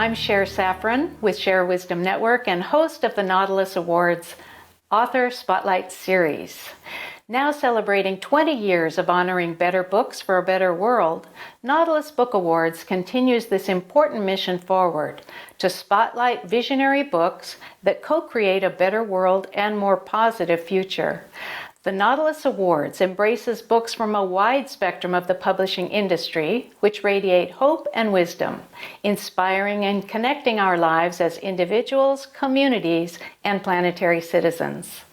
I'm Cher Safran with Share Wisdom Network and host of the Nautilus Awards Author Spotlight Series. Now celebrating 20 years of honoring better books for a better world, Nautilus Book Awards continues this important mission forward to spotlight visionary books that co-create a better world and more positive future. The Nautilus Awards embraces books from a wide spectrum of the publishing industry, which radiate hope and wisdom, inspiring and connecting our lives as individuals, communities, and planetary citizens.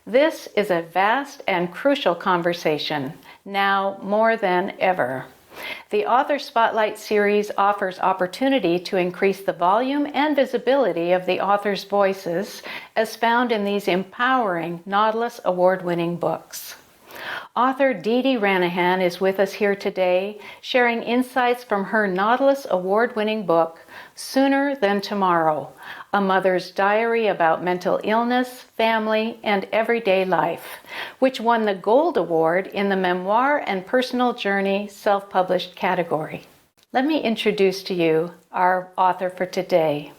This is a vast and crucial conversation, now more than ever. The Author Spotlight series offers opportunity to increase the volume and visibility of the authors' voices as found in these empowering Nautilus award-winning books. Author Dede Ranahan is with us here today, sharing insights from her Nautilus award-winning book, Sooner Than Tomorrow, A Mother's Diary About Mental Illness, Family, and Everyday Life, which won the Gold Award in the Memoir and Personal Journey self-published category. Let me introduce to you our author for today.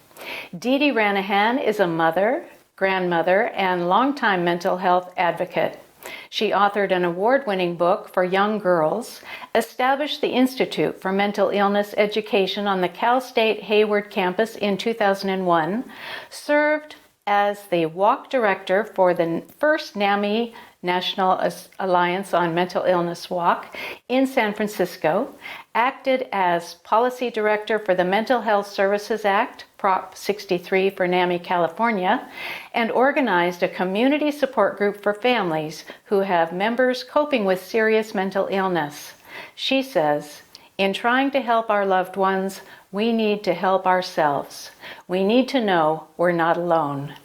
Dede Ranahan is a mother, grandmother, and longtime mental health advocate. She authored an award-winning book for young girls, established the Institute for Mental Illness Education on the Cal State Hayward campus in 2001, served as the walk director for the first NAMI, National Alliance on Mental Illness Walk, in San Francisco, acted as policy director for the Mental Health Services Act, Prop 63 for NAMI, California, and organized a community support group for families who have members coping with serious mental illness. She says, "In trying to help our loved ones, we need to help ourselves. We need to know we're not alone."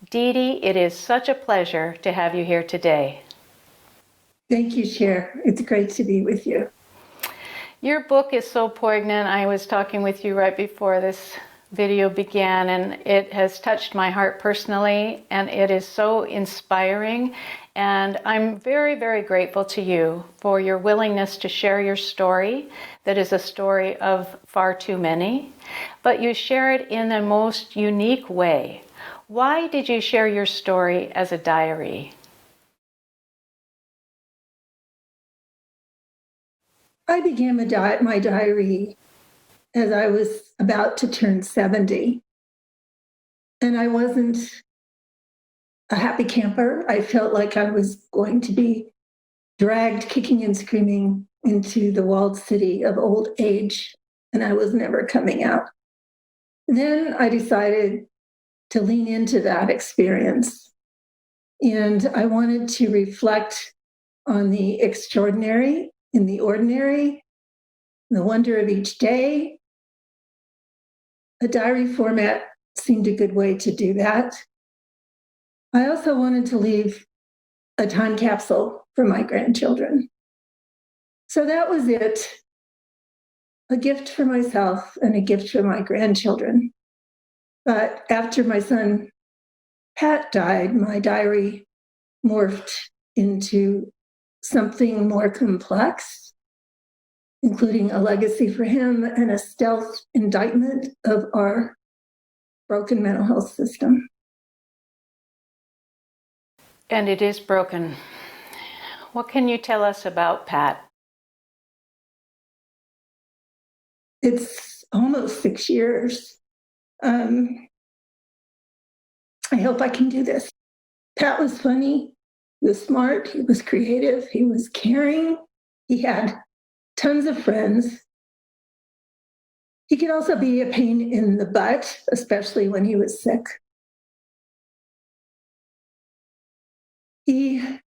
Dede, it is such a pleasure to have you here today. Thank you, Cher. It's great to be with you. Your book is so poignant. I was talking with you right before this video began, and it has touched my heart personally, and it is so inspiring. And I'm very, very grateful to you for your willingness to share your story. That is a story of far too many, but you share it in the most unique way. Why did you share your story as a diary? I began my diary as I was about to turn 70. And I wasn't a happy camper. I felt like I was going to be dragged kicking and screaming into the walled city of old age, and I was never coming out. Then I decided to lean into that experience. And I wanted to reflect on the extraordinary in the ordinary, the wonder of each day. A diary format seemed a good way to do that. I also wanted to leave a time capsule for my grandchildren. So that was it, a gift for myself and a gift for my grandchildren. But after my son Pat died, my diary morphed into something more complex, including a legacy for him and a stealth indictment of our broken mental health system. And it is broken. What can you tell us about Pat? It's almost 6 years. I hope I can do this. Pat was funny. He was smart. He was creative. He was caring. He had tons of friends. He could also be a pain in the butt, especially when he was sick. He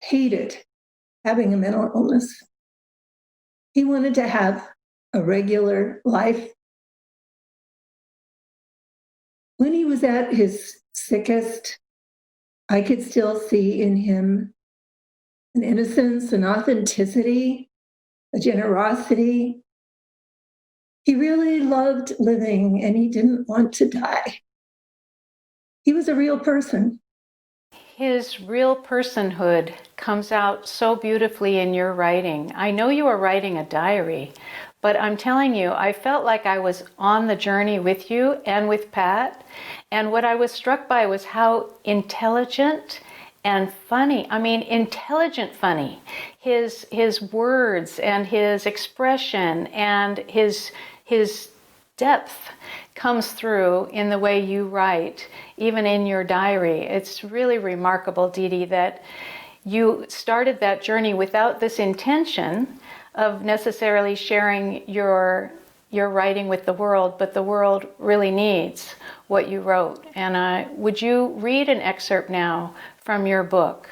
hated having a mental illness. He wanted to have a regular life. When he was at his sickest, I could still see in him an innocence, an authenticity, a generosity. He really loved living and he didn't want to die. He was a real person. His real personhood comes out so beautifully in your writing. I know you are writing a diary, But I'm telling you, I felt like I was on the journey with you and with Pat. And what I was struck by was how intelligent and funny, I mean, intelligent funny, his words and his expression and his depth comes through in the way you write, even in your diary. It's really remarkable, Dede, that you started that journey without this intention of necessarily sharing your writing with the world, but the world really needs what you wrote. And would you read an excerpt now from your book?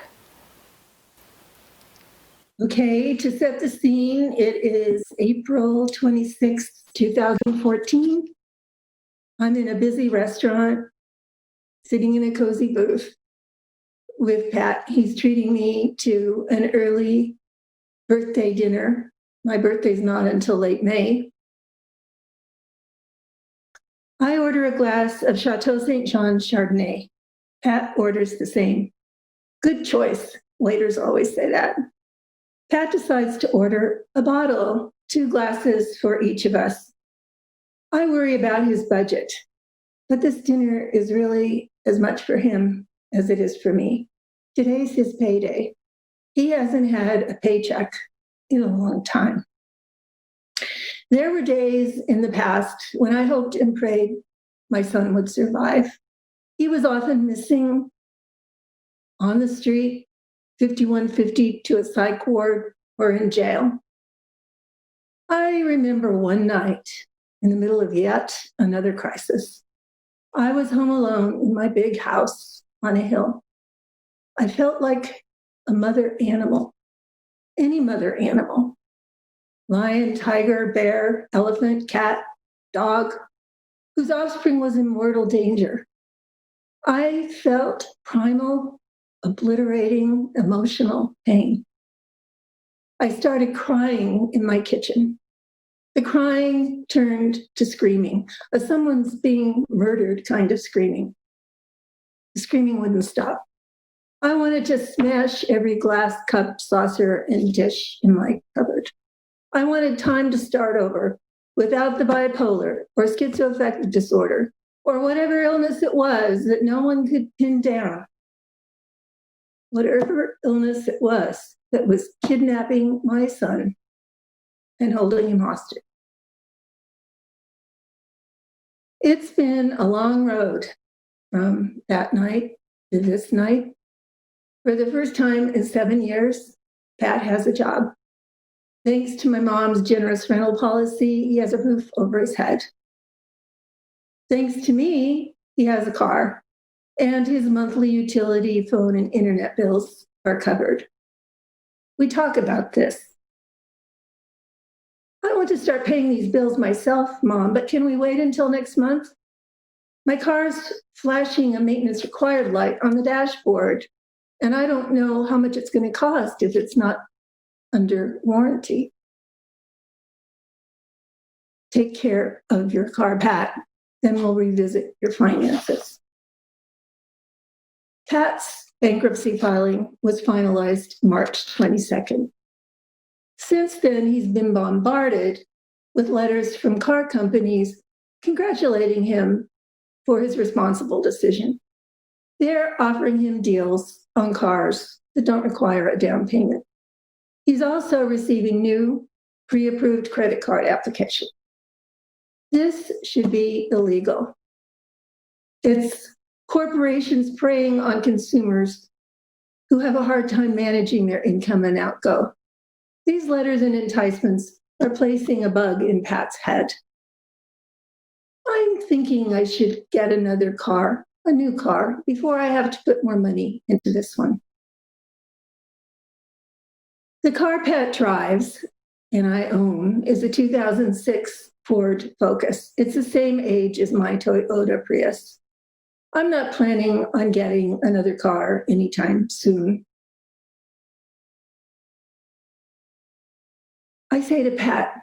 Okay, to set the scene, it is April 26th, 2014. I'm in a busy restaurant, sitting in a cozy booth with Pat. He's treating me to an early birthday dinner. My birthday's not until late May. I order a glass of Chateau St. Jean Chardonnay. Pat orders the same. Good choice. Waiters always say that. Pat decides to order a bottle, 2 glasses for each of us. I worry about his budget, but this dinner is really as much for him as it is for me. Today's his payday. He hasn't had a paycheck in a long time. There were days in the past when I hoped and prayed my son would survive. He was often missing, on the street, 5150 to a psych ward, or in jail. I remember one night in the middle of yet another crisis. I was home alone in my big house on a hill. I felt like a mother animal, any mother animal. Lion, tiger, bear, elephant, cat, dog, whose offspring was in mortal danger. I felt primal, obliterating, emotional pain. I started crying in my kitchen. The crying turned to screaming, a someone's being murdered kind of screaming. The screaming wouldn't stop. I wanted to smash every glass, cup, saucer, and dish in my cupboard. I wanted time to start over without the bipolar or schizoaffective disorder or whatever illness it was that no one could pin down. Whatever illness it was that was kidnapping my son and holding him hostage. It's been a long road from that night to this night. For the first time in 7 years, Pat has a job. Thanks to my mom's generous rental policy, he has a roof over his head. Thanks to me, he has a car, and his monthly utility, phone, and internet bills are covered. We talk about this. I want to start paying these bills myself, Mom, but can we wait until next month? My car's flashing a maintenance required light on the dashboard, and I don't know how much it's going to cost if it's not under warranty. Take care of your car, Pat, then we'll revisit your finances. Pat's bankruptcy filing was finalized March 22nd. Since then, he's been bombarded with letters from car companies congratulating him for his responsible decision. They're offering him deals on cars that don't require a down payment. He's also receiving new pre-approved credit card applications. This should be illegal. It's corporations preying on consumers who have a hard time managing their income and outgo. These letters and enticements are placing a bug in Pat's head. I'm thinking I should get another car, a new car, before I have to put more money into this one. The car Pat drives, and I own, is a 2006 Ford Focus. It's the same age as my Toyota Prius. I'm not planning on getting another car anytime soon. I say to Pat,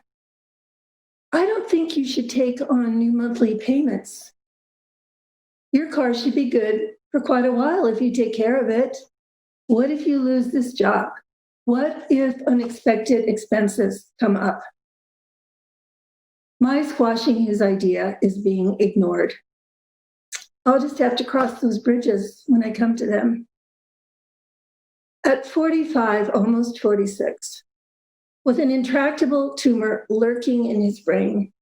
I don't think you should take on new monthly payments. Your car should be good for quite a while if you take care of it. What if you lose this job? What if unexpected expenses come up? My squashing his idea is being ignored. I'll just have to cross those bridges when I come to them. At 45, almost 46, with an intractable tumor lurking in his brain,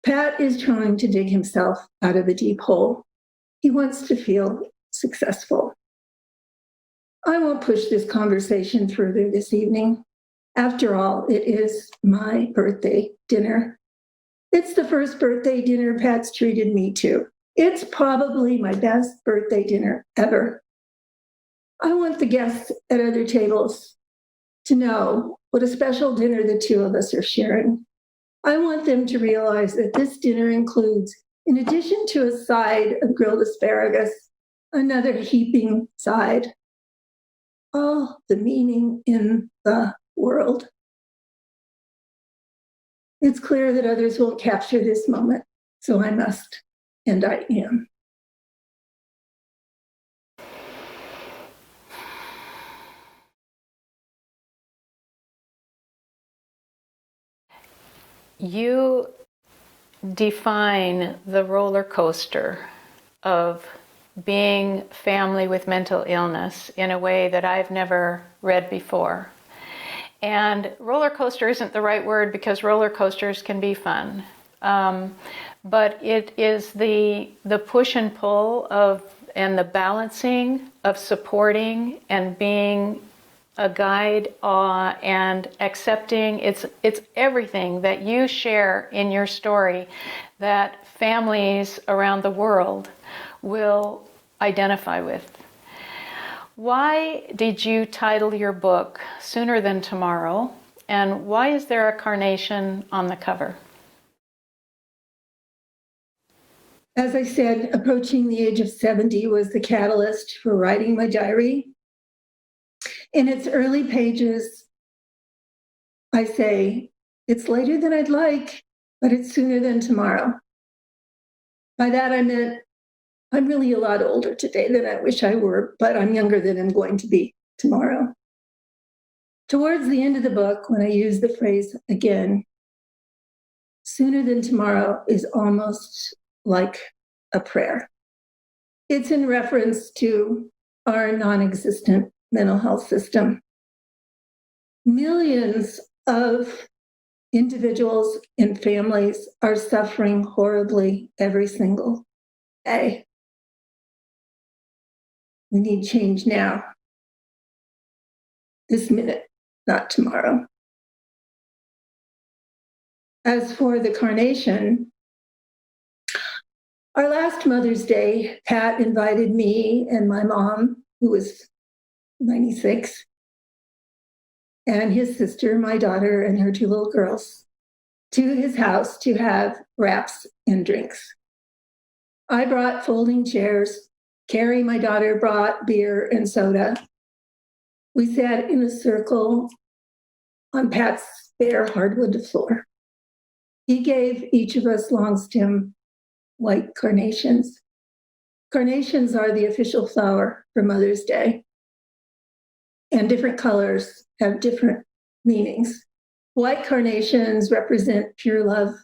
Pat is trying to dig himself out of a deep hole. He wants to feel successful. I won't push this conversation further this evening. After all, it is my birthday dinner. It's the first birthday dinner Pat's treated me to. It's probably my best birthday dinner ever. I want the guests at other tables to know what a special dinner the two of us are sharing. I want them to realize that this dinner includes, in addition to a side of grilled asparagus, another heaping side. All the meaning in the world. It's clear that others won't capture this moment, so I must, and I am. You define the roller coaster of being family with mental illness in a way that I've never read before. And roller coaster isn't the right word because roller coasters can be fun. But it is the push and pull of and the balancing of supporting and being a guide and accepting. It's everything that you share in your story that families around the world will identify with. Why did you title your book Sooner Than Tomorrow, and why is there a carnation on the cover? As I said, approaching the age of 70 was the catalyst for writing my diary. In its early pages, I say, it's later than I'd like, but it's sooner than tomorrow. By that I meant I'm really a lot older today than I wish I were, but I'm younger than I'm going to be tomorrow. Towards the end of the book, when I use the phrase again, sooner than tomorrow is almost like a prayer. It's in reference to our non-existent mental health system. Millions of individuals and families are suffering horribly every single day. We need change now, this minute, not tomorrow. As for the carnation, our last Mother's Day, Pat invited me and my mom, who was 96, and his sister, my daughter, and her two little girls, to his house to have wraps and drinks. I brought folding chairs. Carrie, my daughter, brought beer and soda. We sat in a circle on Pat's bare hardwood floor. He gave each of us long stem white carnations. Carnations are the official flower for Mother's Day, and different colors have different meanings. White carnations represent pure love.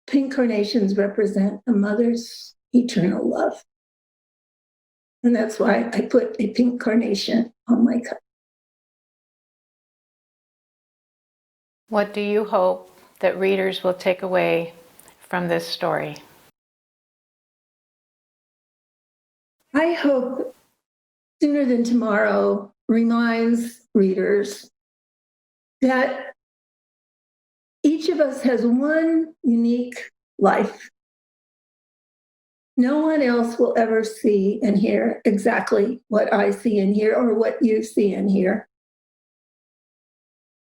Pink carnations represent a mother's eternal love. And that's why I put a pink carnation on my cup. What do you hope that readers will take away from this story? I hope Sooner Than Tomorrow reminds readers that each of us has one unique life. No one else will ever see and hear exactly what I see and hear or what you see and hear.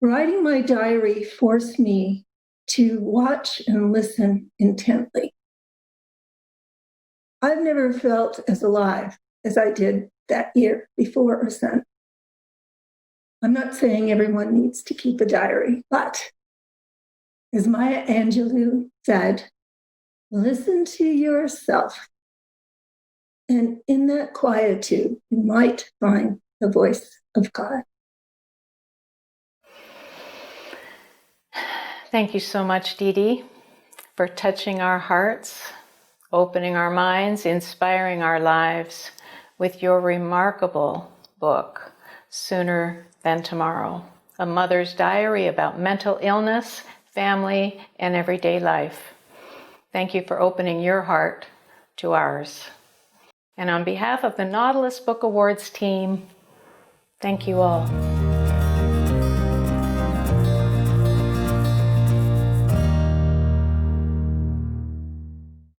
Writing my diary forced me to watch and listen intently. I've never felt as alive as I did that year before or since. I'm not saying everyone needs to keep a diary, but as Maya Angelou said, listen to yourself. And in that quietude, you might find the voice of God. Thank you so much, Dede. for touching our hearts, opening our minds, inspiring our lives with your remarkable book, Sooner Than Tomorrow, a mother's diary about mental illness, family, and everyday life. Thank you for opening your heart to ours. And on behalf of the Nautilus Book Awards team, thank you all.